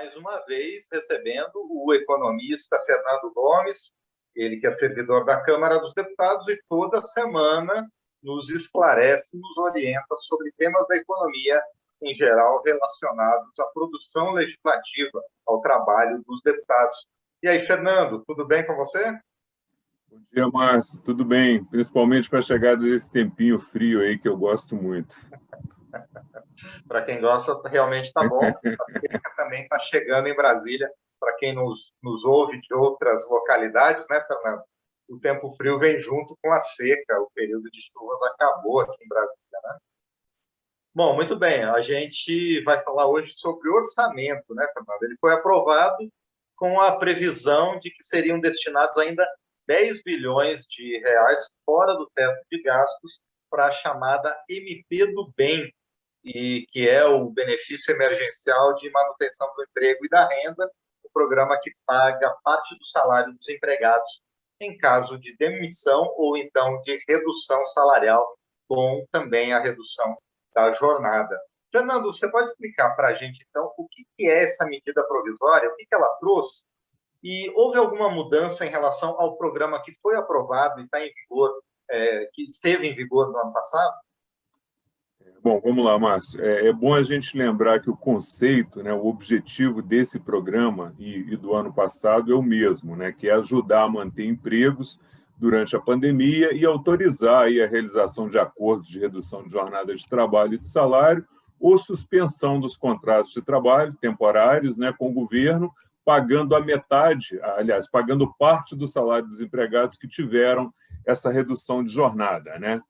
mais uma vez recebendo o economista Fernando Gomes, ele que é servidor da Câmara dos Deputados e toda semana nos esclarece, nos orienta sobre temas da economia em geral relacionados à produção legislativa, ao trabalho dos deputados. E aí, Fernando, tudo bem com você? Bom dia, Márcio. Tudo bem, principalmente com a chegada desse tempinho frio aí que eu gosto muito. Para quem gosta, realmente está bom. A seca também está chegando em Brasília. Para quem nos ouve de outras localidades, né, Fernando? O tempo frio vem junto com a seca. O período de chuvas acabou aqui em Brasília, né? Bom, muito bem. A gente vai falar hoje sobre orçamento, né, Fernando? Ele foi aprovado com a previsão de que seriam destinados ainda 10 bilhões de reais fora do teto de gastos para a chamada MP do Bem, e que é o benefício emergencial de manutenção do emprego e da renda, o programa que paga parte do salário dos empregados em caso de demissão ou então de redução salarial, com também a redução da jornada. Fernando, você pode explicar para a gente, então, o que é essa medida provisória, o que ela trouxe? E houve alguma mudança em relação ao programa que foi aprovado e está em vigor, que esteve em vigor no ano passado? Bom, vamos lá, Márcio. É bom a gente lembrar que o conceito, né, o objetivo desse programa e do ano passado é o mesmo, né, que é ajudar a manter empregos durante a pandemia e autorizar aí a realização de acordos de redução de jornada de trabalho e de salário ou suspensão dos contratos de trabalho temporários, né, com o governo, pagando a metade, aliás, pagando parte do salário dos empregados que tiveram essa redução de jornada, né?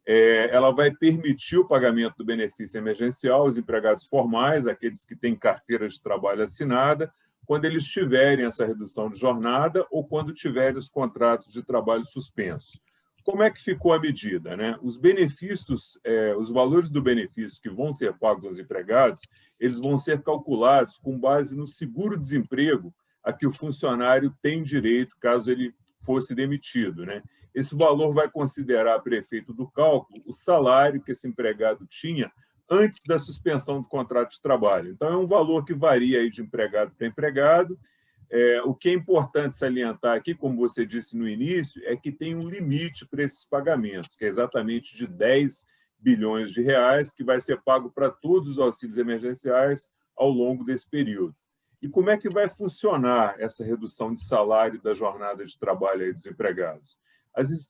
Ela vai permitir o pagamento do benefício emergencial aos empregados formais, aqueles que têm carteira de trabalho assinada, quando eles tiverem essa redução de jornada ou quando tiverem os contratos de trabalho suspensos. Como é que ficou a medida, né? Os benefícios, os valores do benefício que vão ser pagos aos empregados, eles vão ser calculados com base no seguro-desemprego a que o funcionário tem direito caso ele fosse demitido, né? Esse valor vai considerar, para efeito do cálculo, o salário que esse empregado tinha antes da suspensão do contrato de trabalho. Então, é um valor que varia aí de empregado para empregado. O que é importante salientar aqui, como você disse no início, é que tem um limite para esses pagamentos, que é exatamente de 10 bilhões de reais, que vai ser pago para todos os auxílios emergenciais ao longo desse período. E como é que vai funcionar essa redução de salário da jornada de trabalho aí dos empregados?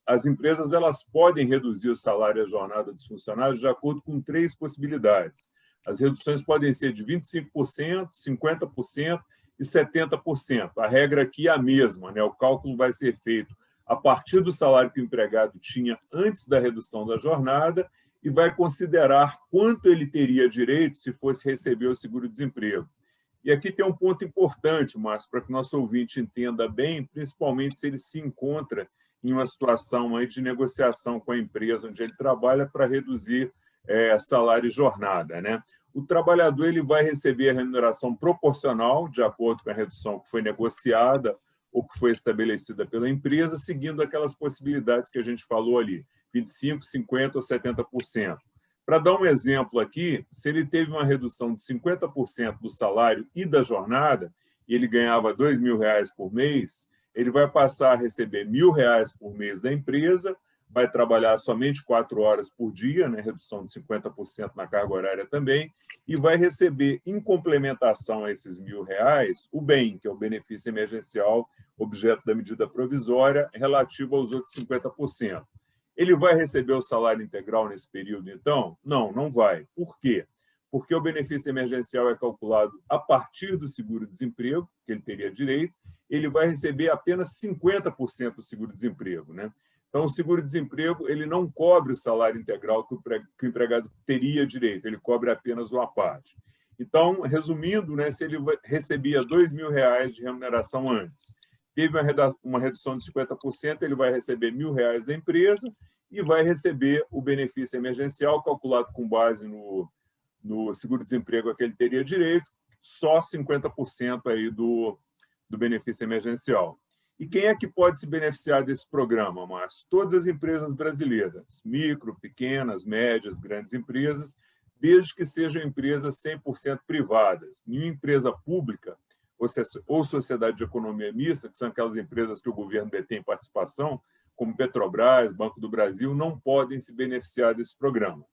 As empresas elas podem reduzir o salário e a jornada dos funcionários de acordo com 3 possibilidades. As reduções podem ser de 25%, 50% e 70%. A regra aqui é a mesma, né? O cálculo vai ser feito a partir do salário que o empregado tinha antes da redução da jornada e vai considerar quanto ele teria direito se fosse receber o seguro-desemprego. E aqui tem um ponto importante, Márcio, para que o nosso ouvinte entenda bem, principalmente se ele se encontra em uma situação aí de negociação com a empresa onde ele trabalha para reduzir salário e jornada, né? O trabalhador ele vai receber a remuneração proporcional, de acordo com a redução que foi negociada ou que foi estabelecida pela empresa, seguindo aquelas possibilidades que a gente falou ali, 25%, 50% ou 70%. Para dar um exemplo aqui, se ele teve uma redução de 50% do salário e da jornada, e ele ganhava R$2.000 por mês, ele vai passar a receber R$1.000 por mês da empresa, vai trabalhar somente 4 horas por dia, né, redução de 50% na carga horária também, e vai receber, em complementação a esses R$1.000, o BEM, que é o benefício emergencial, objeto da medida provisória, relativo aos outros 50%. Ele vai receber o salário integral nesse período, então? Não, não vai. Por quê? Porque o benefício emergencial é calculado a partir do seguro-desemprego, que ele teria direito, ele vai receber apenas 50% do seguro-desemprego, né? Então, o seguro-desemprego ele não cobre o salário integral que o empregado teria direito, ele cobre apenas uma parte. Então, resumindo, né, se ele recebia R$2.000 de remuneração antes, teve uma redução de 50%, ele vai receber R$1.000 da empresa e vai receber o benefício emergencial calculado com base no seguro-desemprego a que ele teria direito, só 50% aí do benefício emergencial. E quem é que pode se beneficiar desse programa, Márcio? Todas as empresas brasileiras, micro, pequenas, médias, grandes empresas, desde que sejam empresas 100% privadas. Nenhuma empresa pública ou sociedade de economia mista, que são aquelas empresas que o governo detém participação, como Petrobras, Banco do Brasil, não podem se beneficiar desse programa.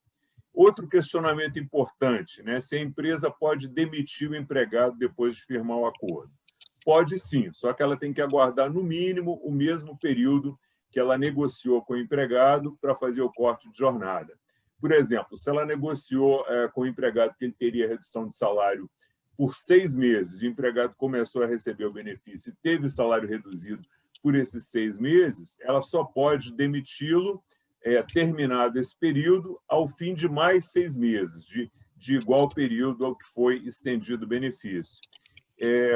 Outro questionamento importante, né? Se a empresa pode demitir o empregado depois de firmar o acordo. Pode sim, só que ela tem que aguardar, no mínimo, o mesmo período que ela negociou com o empregado para fazer o corte de jornada. Por exemplo, se ela negociou com o empregado que ele teria redução de salário por 6 meses, e o empregado começou a receber o benefício e teve o salário reduzido por esses 6 meses, ela só pode demiti-lo, terminado esse período, ao fim de mais 6 meses, de igual período ao que foi estendido o benefício.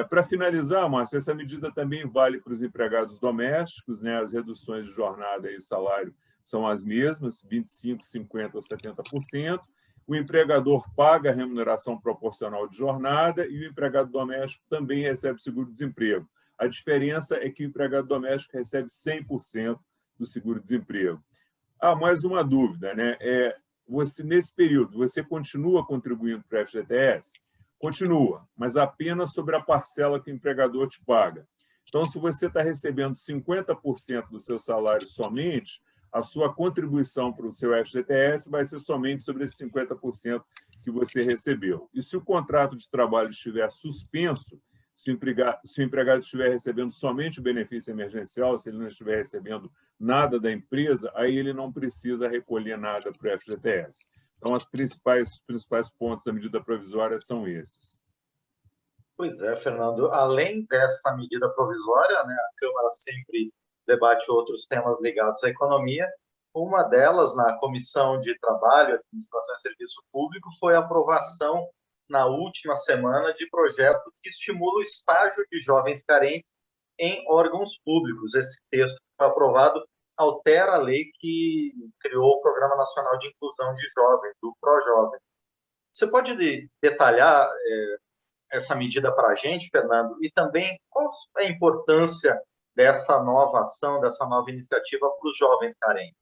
Para finalizar, Márcio, essa medida também vale para os empregados domésticos, né? As reduções de jornada e salário são as mesmas, 25%, 50% ou 70%. O empregador paga a remuneração proporcional de jornada e o empregado doméstico também recebe seguro-desemprego. A diferença é que o empregado doméstico recebe 100% do seguro-desemprego. Mais uma dúvida, né? Nesse período, você continua contribuindo para o FGTS? Continua, mas apenas sobre a parcela que o empregador te paga. Então, se você está recebendo 50% do seu salário somente, a sua contribuição para o seu FGTS vai ser somente sobre esses 50% que você recebeu. E se o contrato de trabalho estiver suspenso, se o empregado estiver recebendo somente o benefício emergencial, se ele não estiver recebendo nada da empresa, aí ele não precisa recolher nada para o FGTS. Então, os principais pontos da medida provisória são esses. Pois é, Fernando. Além dessa medida provisória, né, a Câmara sempre debate outros temas ligados à economia. Uma delas, na Comissão de Trabalho, Administração e Serviço Público, foi a aprovação, na última semana, de projeto que estimula o estágio de jovens carentes em órgãos públicos. Esse texto que foi aprovado altera a lei que criou o Programa Nacional de Inclusão de Jovens, o ProJovem. Você pode detalhar essa medida para a gente, Fernando? E também qual é a importância dessa nova ação, dessa nova iniciativa para os jovens carentes?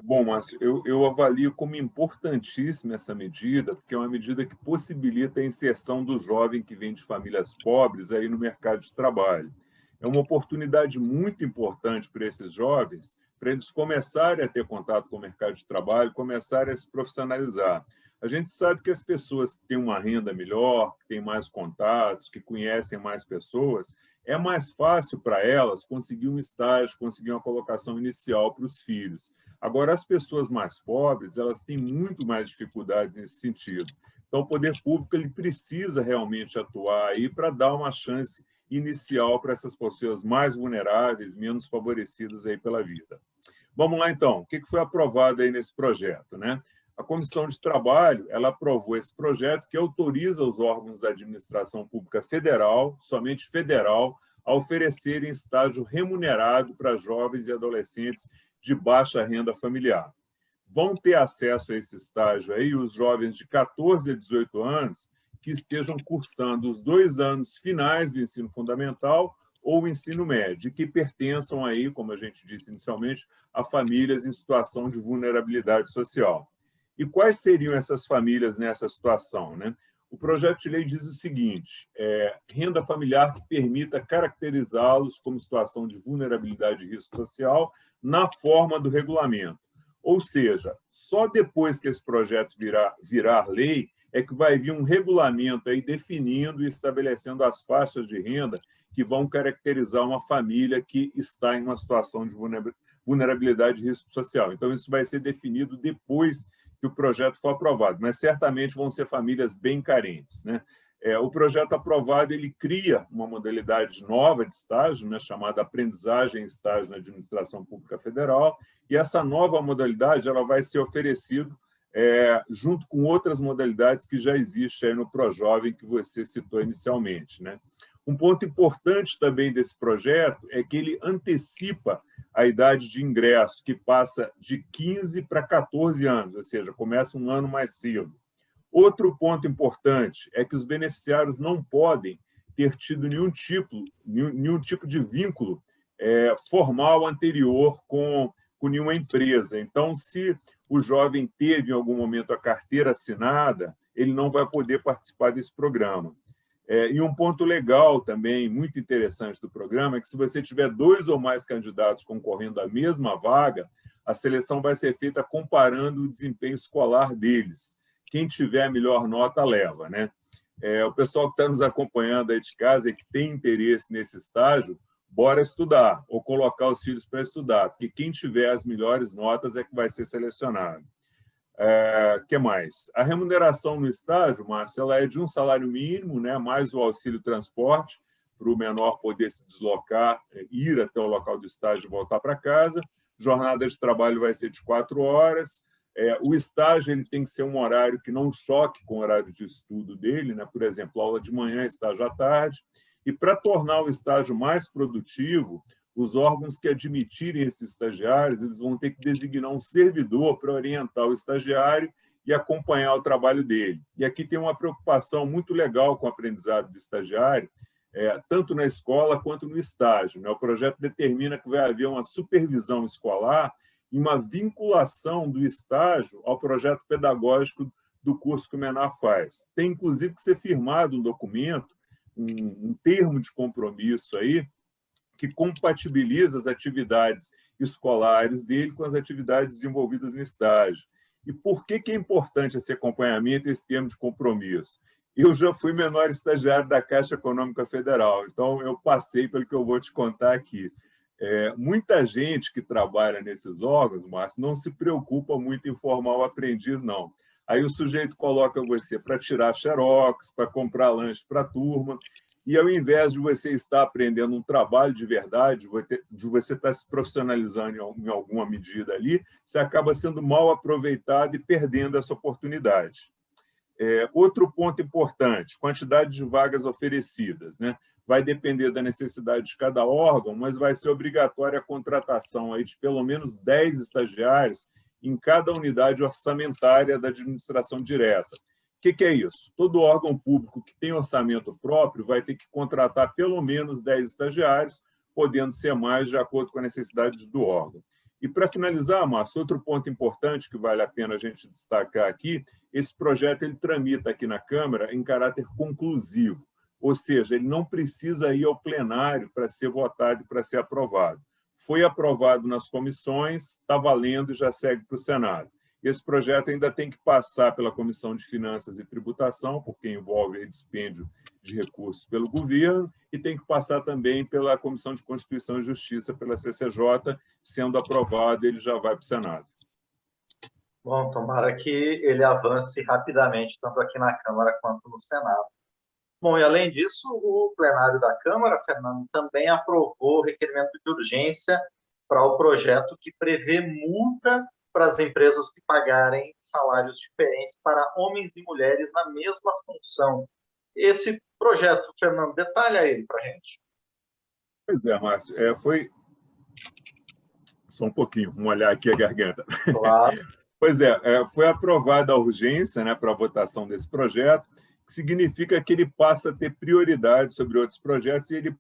Bom, Márcio, eu avalio como importantíssima essa medida, porque é uma medida que possibilita a inserção do jovem que vem de famílias pobres aí no mercado de trabalho. É uma oportunidade muito importante para esses jovens, para eles começarem a ter contato com o mercado de trabalho, começarem a se profissionalizar. A gente sabe que as pessoas que têm uma renda melhor, que têm mais contatos, que conhecem mais pessoas, é mais fácil para elas conseguir um estágio, conseguir uma colocação inicial para os filhos. Agora, as pessoas mais pobres, elas têm muito mais dificuldades nesse sentido. Então, o poder público ele precisa realmente atuar aí para dar uma chance inicial para essas pessoas mais vulneráveis, menos favorecidas aí pela vida. Vamos lá, então. O que foi aprovado aí nesse projeto, né? A Comissão de Trabalho ela aprovou esse projeto que autoriza os órgãos da administração pública federal, somente federal, a oferecerem estágio remunerado para jovens e adolescentes de baixa renda familiar. Vão ter acesso a esse estágio aí os jovens de 14 a 18 anos que estejam cursando os 2 anos finais do ensino fundamental ou ensino médio, e que pertençam aí, como a gente disse inicialmente, a famílias em situação de vulnerabilidade social. E quais seriam essas famílias nessa situação, né? O projeto de lei diz o seguinte: renda familiar que permita caracterizá-los como situação de vulnerabilidade e risco social na forma do regulamento. Ou seja, só depois que esse projeto virar lei é que vai vir um regulamento aí definindo e estabelecendo as faixas de renda que vão caracterizar uma família que está em uma situação de vulnerabilidade e risco social. Então, isso vai ser definido depois que o projeto for aprovado, mas certamente vão ser famílias bem carentes, né? O projeto aprovado ele cria uma modalidade nova de estágio, né, chamada aprendizagem em estágio na administração pública federal, e essa nova modalidade ela vai ser oferecida junto com outras modalidades que já existem aí no ProJovem que você citou inicialmente, né? Um ponto importante também desse projeto é que ele antecipa a idade de ingresso, que passa de 15 para 14 anos, ou seja, começa um ano mais cedo. Outro ponto importante é que os beneficiários não podem ter tido nenhum tipo de vínculo formal anterior com com nenhuma empresa. Então, se o jovem teve em algum momento a carteira assinada, ele não vai poder participar desse programa. E um ponto legal também, muito interessante do programa, é que se você tiver 2 ou mais candidatos concorrendo à mesma vaga, a seleção vai ser feita comparando o desempenho escolar deles. Quem tiver a melhor nota, leva, né? O pessoal que está nos acompanhando aí de casa e que tem interesse nesse estágio, bora estudar, ou colocar os filhos para estudar, porque quem tiver as melhores notas é que vai ser selecionado. Que mais? A remuneração no estágio, Márcio, ela é de um salário mínimo, né, mais o auxílio transporte, para o menor poder se deslocar, ir até o local do estágio e voltar para casa. Jornada de trabalho vai ser de 4 horas. O estágio ele tem que ser um horário que não choque com o horário de estudo dele, né? Por exemplo, aula de manhã, estágio à tarde. E para tornar o estágio mais produtivo, os órgãos que admitirem esses estagiários, eles vão ter que designar um servidor para orientar o estagiário e acompanhar o trabalho dele. E aqui tem uma preocupação muito legal com o aprendizado do estagiário, tanto na escola quanto no estágio, né? O projeto determina que vai haver uma supervisão escolar e uma vinculação do estágio ao projeto pedagógico do curso que o menor faz. Tem, inclusive, que ser firmado um documento, um termo de compromisso aí, que compatibiliza as atividades escolares dele com as atividades desenvolvidas no estágio. E por que é importante esse acompanhamento e esse termo de compromisso? Eu já fui menor estagiário da Caixa Econômica Federal, então eu passei pelo que eu vou te contar aqui. Muita gente que trabalha nesses órgãos, Márcio, não se preocupa muito em formar o aprendiz, não. Aí o sujeito coloca você para tirar xerox, para comprar lanche para a turma, e ao invés de você estar aprendendo um trabalho de verdade, de você estar se profissionalizando em alguma medida ali, você acaba sendo mal aproveitado e perdendo essa oportunidade. Outro ponto importante, quantidade de vagas oferecidas, né? Vai depender da necessidade de cada órgão, mas vai ser obrigatória a contratação aí de pelo menos 10 estagiários em cada unidade orçamentária da administração direta. O que é isso? Todo órgão público que tem orçamento próprio vai ter que contratar pelo menos 10 estagiários, podendo ser mais de acordo com a necessidade do órgão. E, para finalizar, Márcio, outro ponto importante que vale a pena a gente destacar aqui, esse projeto ele tramita aqui na Câmara em caráter conclusivo, ou seja, ele não precisa ir ao plenário para ser votado e para ser aprovado. Foi aprovado nas comissões, está valendo e já segue para o Senado. Esse projeto ainda tem que passar pela Comissão de Finanças e Tributação, porque envolve dispêndio de recursos pelo governo, e tem que passar também pela Comissão de Constituição e Justiça, pela CCJ, sendo aprovado, ele já vai para o Senado. Bom, tomara que ele avance rapidamente, tanto aqui na Câmara quanto no Senado. Bom, e além disso, o plenário da Câmara, Fernando, também aprovou o requerimento de urgência para o projeto que prevê multa para as empresas que pagarem salários diferentes para homens e mulheres na mesma função. Esse projeto, Fernando, detalha ele para a gente. Pois é, Márcio, foi... Só um pouquinho, vamos olhar aqui a garganta. Claro. Pois foi aprovada a urgência, né, para a votação desse projeto, que significa que ele passa a ter prioridade sobre outros projetos e ele...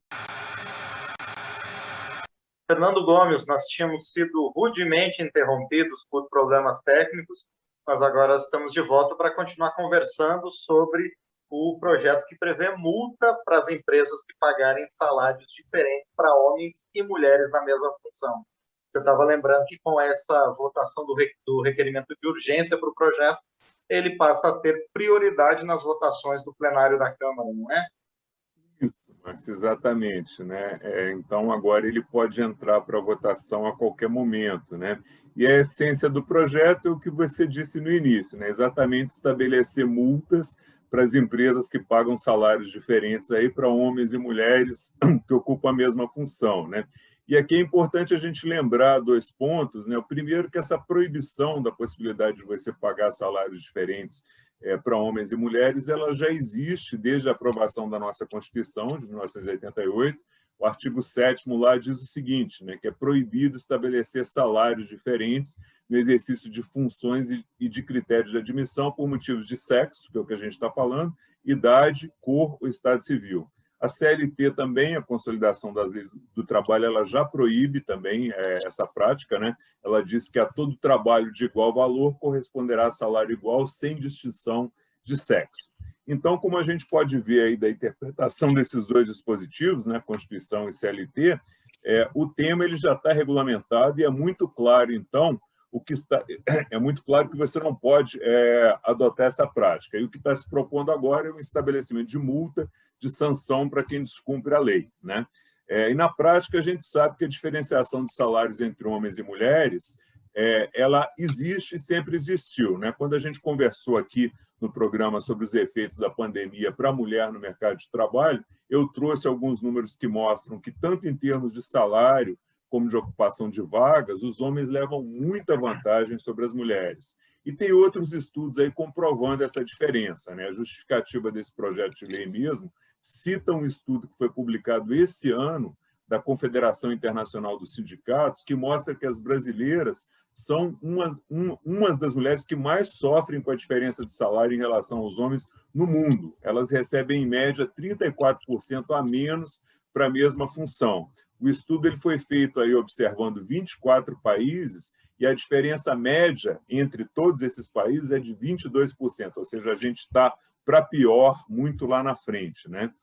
Fernando Gomes, nós tínhamos sido rudemente interrompidos por problemas técnicos, mas agora estamos de volta para continuar conversando sobre o projeto que prevê multa para as empresas que pagarem salários diferentes para homens e mulheres na mesma função. Você estava lembrando que com essa votação do requerimento de urgência para o projeto, ele passa a ter prioridade nas votações do plenário da Câmara, não é? Isso, exatamente, né? Então, agora ele pode entrar para votação a qualquer momento, né? E a essência do projeto é o que você disse no início, né? Exatamente estabelecer multas para as empresas que pagam salários diferentes aí para homens e mulheres que ocupam a mesma função, né? E aqui é importante a gente lembrar 2 pontos, né? O primeiro, que essa proibição da possibilidade de você pagar salários diferentes para homens e mulheres, ela já existe desde a aprovação da nossa Constituição, de 1988. O artigo 7º lá diz o seguinte, né, que é proibido estabelecer salários diferentes no exercício de funções e de critérios de admissão por motivos de sexo, que é o que a gente está falando, idade, cor ou estado civil. A CLT também, a consolidação das leis do trabalho, ela já proíbe também essa prática, né? Ela diz que a todo trabalho de igual valor corresponderá a salário igual, sem distinção de sexo. Então, como a gente pode ver aí da interpretação desses dois dispositivos, né, Constituição e CLT, o tema ele já está regulamentado e é muito claro, então, é muito claro que você não pode adotar essa prática. E o que está se propondo agora é o estabelecimento de multa, de sanção para quem descumpre a lei, né? E na prática a gente sabe que a diferenciação de salários entre homens e mulheres ela existe e sempre existiu, né? Quando a gente conversou aqui no programa sobre os efeitos da pandemia para a mulher no mercado de trabalho, eu trouxe alguns números que mostram que, tanto em termos de salário como de ocupação de vagas, os homens levam muita vantagem sobre as mulheres. E tem outros estudos aí comprovando essa diferença, né? A justificativa desse projeto de lei mesmo cita um estudo que foi publicado esse ano da Confederação Internacional dos Sindicatos, que mostra que as brasileiras são umas das mulheres que mais sofrem com a diferença de salário em relação aos homens no mundo. Elas recebem, em média, 34% a menos para a mesma função. O estudo ele foi feito aí observando 24 países e a diferença média entre todos esses países é de 22%, ou seja, a gente está para pior muito lá na frente, né?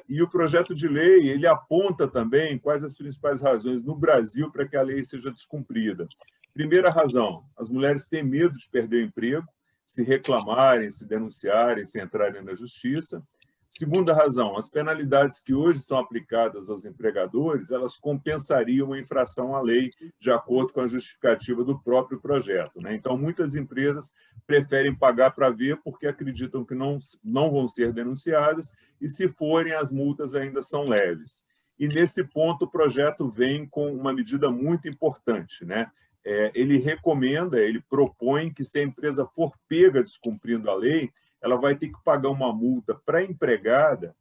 E o projeto de lei ele aponta também quais as principais razões no Brasil para que a lei seja descumprida. Primeira razão, as mulheres têm medo de perder o emprego, se reclamarem, se denunciarem, se entrarem na justiça. Segunda razão, as penalidades que hoje são aplicadas aos empregadores, elas compensariam a infração à lei, de acordo com a justificativa do próprio projeto, né? Então, muitas empresas preferem pagar para ver porque acreditam que não vão ser denunciadas e, se forem, as multas ainda são leves. E, nesse ponto, o projeto vem com uma medida muito importante, né? Ele recomenda, ele propõe que, se a empresa for pega descumprindo a lei, ela vai ter que pagar uma multa para a empregada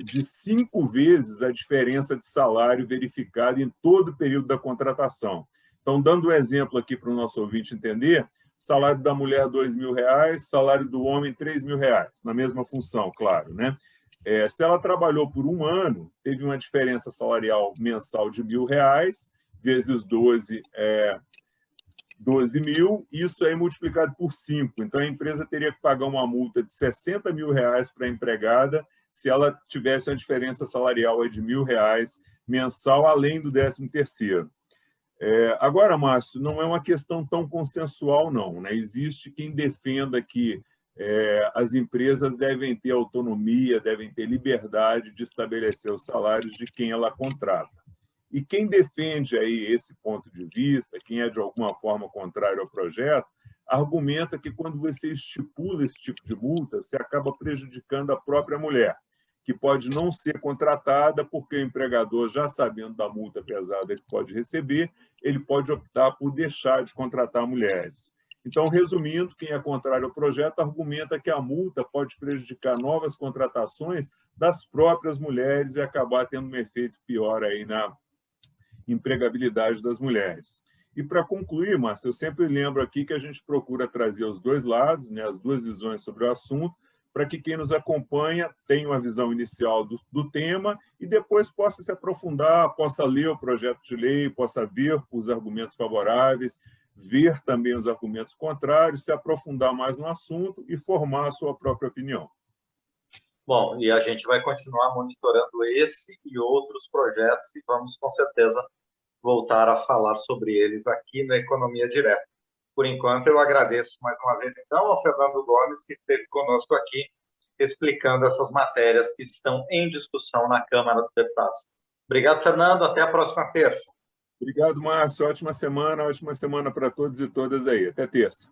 de 5 vezes a diferença de salário verificada em todo o período da contratação. Então, dando um exemplo aqui para o nosso ouvinte entender, salário da mulher R$ 2.000, salário do homem R$ 3.000, na mesma função, claro, né? Se ela trabalhou por um ano, teve uma diferença salarial mensal de R$ 1.000, vezes 12 12 mil, isso aí multiplicado por 5. Então, a empresa teria que pagar uma multa de R$ 60 mil para a empregada se ela tivesse uma diferença salarial de R$ 1.000 mensal, além do 13º. Agora, Márcio, não é uma questão tão consensual, não, né? Existe quem defenda que as empresas devem ter autonomia, devem ter liberdade de estabelecer os salários de quem ela contrata. E quem defende aí esse ponto de vista, quem é de alguma forma contrário ao projeto, argumenta que quando você estipula esse tipo de multa, você acaba prejudicando a própria mulher, que pode não ser contratada porque o empregador, já sabendo da multa pesada que pode receber, ele pode optar por deixar de contratar mulheres. Então, resumindo, quem é contrário ao projeto argumenta que a multa pode prejudicar novas contratações das próprias mulheres e acabar tendo um efeito pior aí na empregabilidade das mulheres. E, para concluir, Márcio, eu sempre lembro aqui que a gente procura trazer os dois lados, né, as duas visões sobre o assunto, para que quem nos acompanha tenha uma visão inicial do tema e depois possa se aprofundar, possa ler o projeto de lei, possa ver os argumentos favoráveis, ver também os argumentos contrários, se aprofundar mais no assunto e formar a sua própria opinião. Bom, e a gente vai continuar monitorando esse e outros projetos e vamos, com certeza, voltar a falar sobre eles aqui no Economia Direta. Por enquanto, eu agradeço mais uma vez, então, ao Fernando Gomes, que esteve conosco aqui, explicando essas matérias que estão em discussão na Câmara dos Deputados. Obrigado, Fernando. Até a próxima terça. Obrigado, Márcio. Ótima semana para todos e todas aí. Até terça.